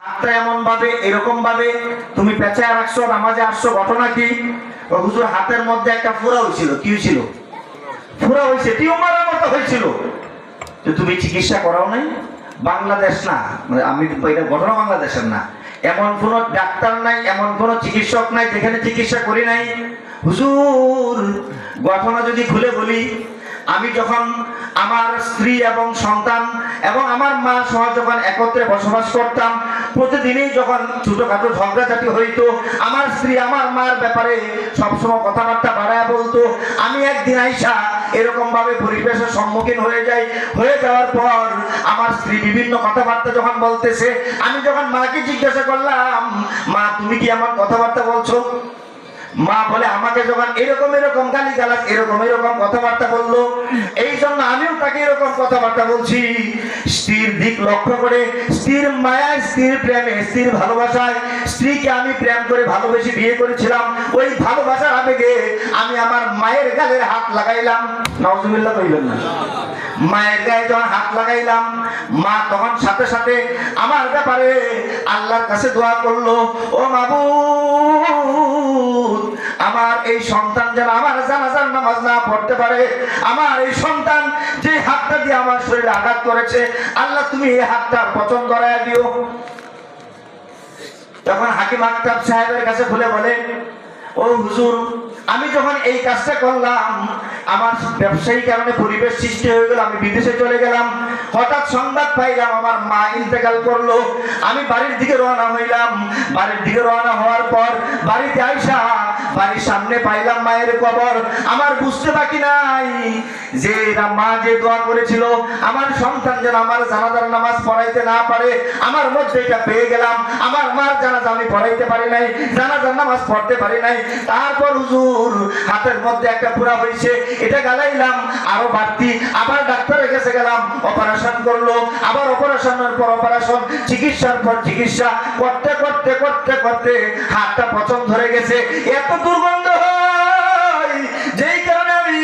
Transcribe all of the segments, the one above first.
হাতটা এমন ভাবে এরকম ভাবে তুমি পেঁচায় রাখছো, নামাজে আসছো, ঘটনা কি? হুজুর হাতের মধ্যে একটা ফোড়া হয়েছিল। কি হয়েছিল? ফোড়া হয়েছে, টিউমারের মতো হয়েছিল। তো তুমি চিকিৎসা করাও নাই? বাংলাদেশ না, আমি এটা ঘটনা বাংলাদেশের না, এমন কোন ডাক্তার নাই, এমন কোন চিকিৎসক নাই যেখানে চিকিৎসা করি নাই। হুজুর ঘটনা যদি খুলে বলি, আমি যখন আমার স্ত্রী এবং সন্তান এবং আমার মা সহ যখন একত্রে বসবাস করতাম, প্রতিদিনই যখন ছোটখাটো ঝগড়াঝাটি হইতো, আমার স্ত্রী আমার মার ব্যাপারে সবসময় কথাবার্তা বাড়ায় বলতো। আমি একদিন আইসা এরকম ভাবে পরিবেশের সম্মুখীন হয়ে যাই। হয়ে যাওয়ার পর আমার স্ত্রী বিভিন্ন কথাবার্তা যখন বলতেছে, আমি যখন মাকে জিজ্ঞাসা করলাম, মা তুমি কি আমার কথাবার্তা বলছো? মা বলে, আমাকে যখন এরকম এরকম গালিগালাজ এরকম এরকম কথাবার্তা বললো, এই জন্য আমিও তাকে এরকম কথাবার্তা বলছি। স্ত্রীর দিক লক্ষ্য করে, স্ত্রীর মায়ায়, স্ত্রীর প্রেমে, স্ত্রীর ভালোবাসায়, স্ত্রীকে আমি প্রেম করে ভালোবেসে বিয়ে করেছিলাম। ওই ভালোবাসার আবেগে আমি আমার মায়ের গালের হাত লাগাইলাম। নাউজুবিল্লাহ কইবেন না। মায়ের গায়ে যখন হাত লাগাইলাম, মা তখন সাথে সাথে আমার ব্যাপারে আল্লাহর কাছে দোয়া করলো, ও মাবুদ, আমার এই সন্তান যেন আমার জানাজার নামাজ না পড়তে পারে। আমার এই সন্তান যে হাতটা দিয়ে আমার শরীরে আঘাত করেছে, আল্লাহ তুমি এই হাতটা পছন্দ করায় দিও। তখন হাকিম আক্তার সাহেবের কাছে খুলে বলে, ও হুজুর, আমি যখন এই কাজটা করলাম, আমার ব্যবসায়ী কারণে পরিবেশ সৃষ্টি হয়ে গেল, আমি বিদেশে চলে গেলাম। হঠাৎ সংবাদ পাইলাম আমার মা ইন্তেকাল করলো। আমি বাড়ির দিকে রওনা হইলাম। বাড়ির দিকে রওনা হওয়ার পর বাড়িতে আইসা বাড়ির সামনে পাইলাম মায়ের কবর। আমার বুঝতে বাকি নাই যে মা যে দোয়া করেছিল আমার সন্তান যেন আমার জানাজার নামাজ পড়াইতে না পারে, আমার মধ্যে এটা পেয়ে গেলাম। আমার মার জানাজা আমি পড়াইতে পারি নাই, জানাজার নামাজ পড়তে পারি নাই। তারপর হুজুর হাতের মধ্যে একটা পুরা হয়েছে, এটা গালাইলাম আরো বাড়তি। আবার ডাক্তারের কাছে গেলাম, অপারেশন করলো। আবার অপারেশনের পর অপারেশন, চিকিৎসার পর চিকিৎসা করতে করতে করতে করতে হাতটা পচন ধরে গেছে। এত দুর্গন্ধ হয়, যেই কারণে আমি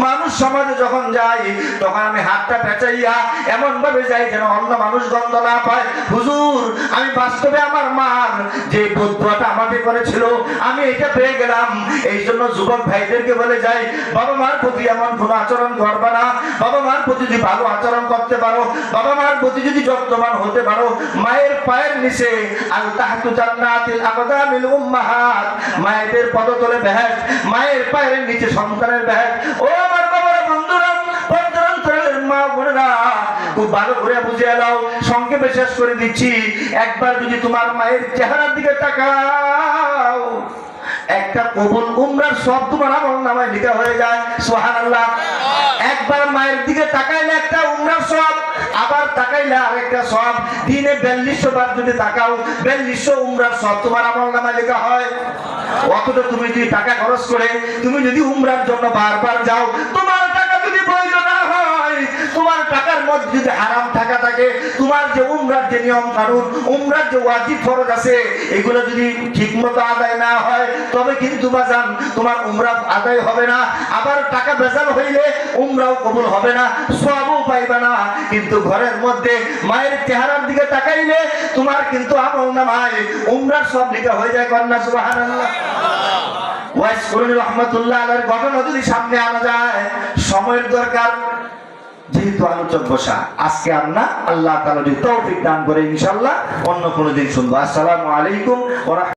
মানুষ সমাজে যখন যাই তখন আমি হাতটা পেঁচাইয়া এমন ভাবে যাই যেন অন্য মানুষ গন্ধ না পায়। হুজুর, আমি বাস্তবে আমার মার যে বদুয়াটা আমাকে করেছিল আমি এটা পেয়ে গেলাম। এই জন্য যুবক ভাইদেরকে বলে যাই, বাবা মার প্রতি এমন কোন আচরণ করবে না। বাবা মার প্রতি যদি ভালো আচরণ করতে পারো, বাবা মার প্রতি যদি যত্নবান হতে পারো, মায়ের পায়ের নিচে আল তাহতু জান্নাতিল আকদামিল উম্মাহাত, মায়েদের পদতলে বেহেশত, মায়ের পায়ের নিচে সন্তানের বেহেশত। ও আমার বাবারা, বন্ধুরা, পর্দার মা বোনেরা, খুব ভালো করে বুঝে নাও। সংক্ষেপে শেষ করে দিচ্ছি। একবার যদি তোমার মায়ের চেহারার দিকে তাকাও, একটা কবুল উমরার সব তোমার আমলনামায় লেখা হয়ে যায়। সুবহানাল্লাহ। একবার মায়ের দিকে তাকাইলে একটা উমরার সব, আবার তাকাইলে আরেকটা সব। দিনে 4200 বার যদি তাকাও, 4200 উমরার সব তোমার আমলনামায় লেখা হয়। অতটা তুমি যদি টাকা খরচ করে তুমি যদি উমরার জন্য বারবার যাও, তোমার টাকা যদি প্রয়োজন না হয়, তোমার টাকার মধ্যে যদি হারাম টাকা থাকে, তোমার যে উমরার যে নিয়ম কানুন, উমরার যে ওয়াজিব ফরজ আছে, এগুলো যদি ঠিকমতো আদায় না হয়, তবে কিন্তু বাজান তোমার উমরা আদায় হবে না। আবার টাকা বেজাল হইলে উমরাও কবুল হবে না, সওয়াবও পাইবে না। কিন্তু ঘরের মধ্যে মায়ের চেহারার দিকে তাকাইলে তোমার কিন্তু আমলনামায় উমরার সব লেখা হয়ে যায়। কন্যা সুবহানাল্লাহ। ওয়াইস করিম রাহমাতুল্লাহ আলাইহির ঘটনা যদি সামনে আনা যায়, সময়ের দরকার, যেহেতু আলোচক বসা, আজকে আমরা আল্লাহ তাআলা যদি তৌফিক দান করে ইনশাআল্লাহ অন্য কোনো দিন শুনবো। আসসালামু আলাইকুম ওয়া